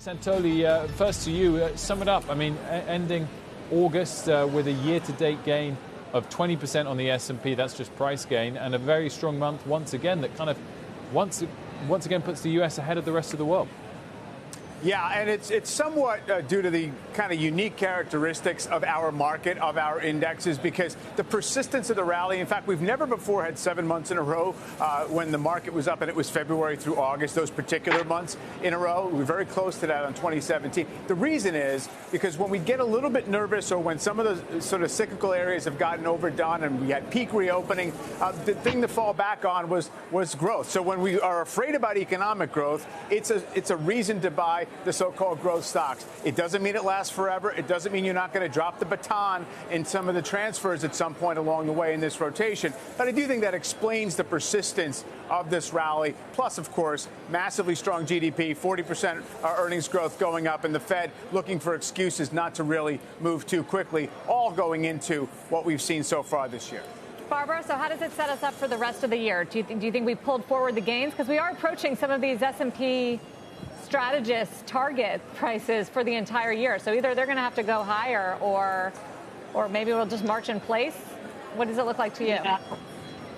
Santoli, first to you, sum it up. I mean, ending August with a year-to-date gain of 20% on the S&P, that's just price gain, and a very strong month once again that kind of once again puts the U.S. ahead of the rest of the world. Yeah, and it's somewhat due to the kind of unique characteristics of our market, of our indexes, because the persistence of the rally, in fact, we've never before had 7 months in a row when the market was up, and it was February through August, those particular months in a row. We were very close to that on 2017. The reason is because when we get a little bit nervous or when some of the sort of cyclical areas have gotten overdone and we had peak reopening, the thing to fall back on was growth. So when we are afraid about economic growth, it's a reason to buy the so-called growth stocks. It doesn't mean it lasts forever. It doesn't mean you're not going to drop the baton in some of the transfers at some point along the way in this rotation. But I do think that explains the persistence of this rally. Plus, of course, massively strong GDP, 40% earnings growth going up, and the Fed looking for excuses not to really move too quickly, all going into what we've seen so far this year. Barbara, so how does it set us up for the rest of the year? Do you think we pulled forward the gains? Because we are approaching some of these S&P strategists' target prices for the entire year. So either they're going to have to go higher or maybe we'll just march in place. What does it look like to you? Yeah.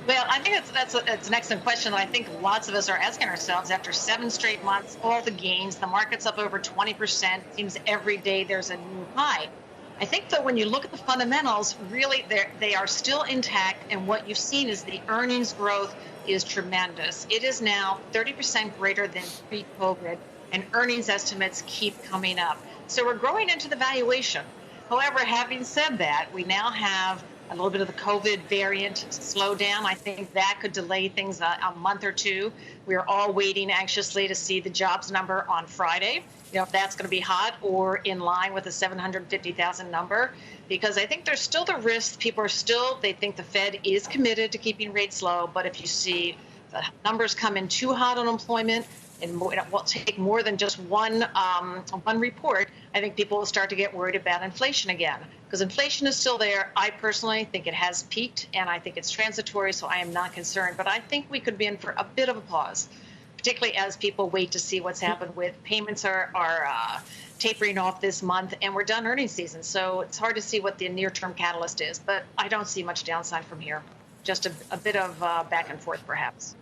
Well, I think it's an excellent question that I think lots of us are asking ourselves after 7 straight months, all the gains, the market's up over 20%. Seems every day there's a new high. I think, though, when you look at the fundamentals, really they are still intact, and what you've seen is the earnings growth is tremendous. It is now 30% greater than pre-COVID, and earnings estimates keep coming up. So we're growing into the valuation. However, having said that, we now have a little bit of the COVID variant slowdown. I think that could delay things a month or two. We're all waiting anxiously to see the jobs number on Friday. You know, if that's going to be hot or in line with the 750,000 number, because I think there's still the risk. They think the Fed is committed to keeping rates low. But if you see the numbers come in too hot on employment, and it will take more than just one report, I think people will start to get worried about inflation again, because inflation is still there. I personally think it has peaked, and I think it's transitory, so I am not concerned. But I think we could be in for a bit of a pause, particularly as people wait to see what's happened with payments are tapering off this month, and we're done earnings season. So it's hard to see what the near-term catalyst is, but I don't see much downside from here. Just a bit of back and forth, perhaps.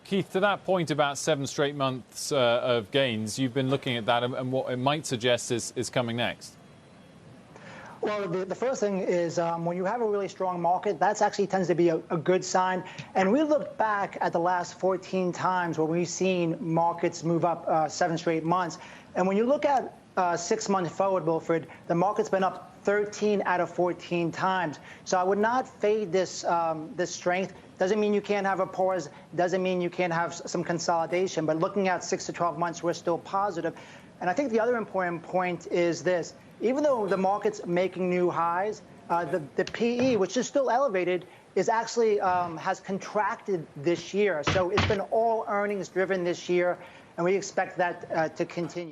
Keith, to that point about 7 straight months of gains, you've been looking at that and what it might suggest is coming next. Well, the first thing is when you have a really strong market, that actually tends to be a good sign. And we look back at the last 14 times where we've seen markets move up 7 straight months. And when you look at 6 months forward, Wilfred, the market's been up 13 out of 14 times. So I would not fade this strength. Doesn't mean you can't have a pause. Doesn't mean you can't have some consolidation. But looking at 6 to 12 months, we're still positive. And I think the other important point is this. Even though the market's making new highs, the PE, which is still elevated, is actually has contracted this year. So it's been all earnings driven this year, and we expect that to continue.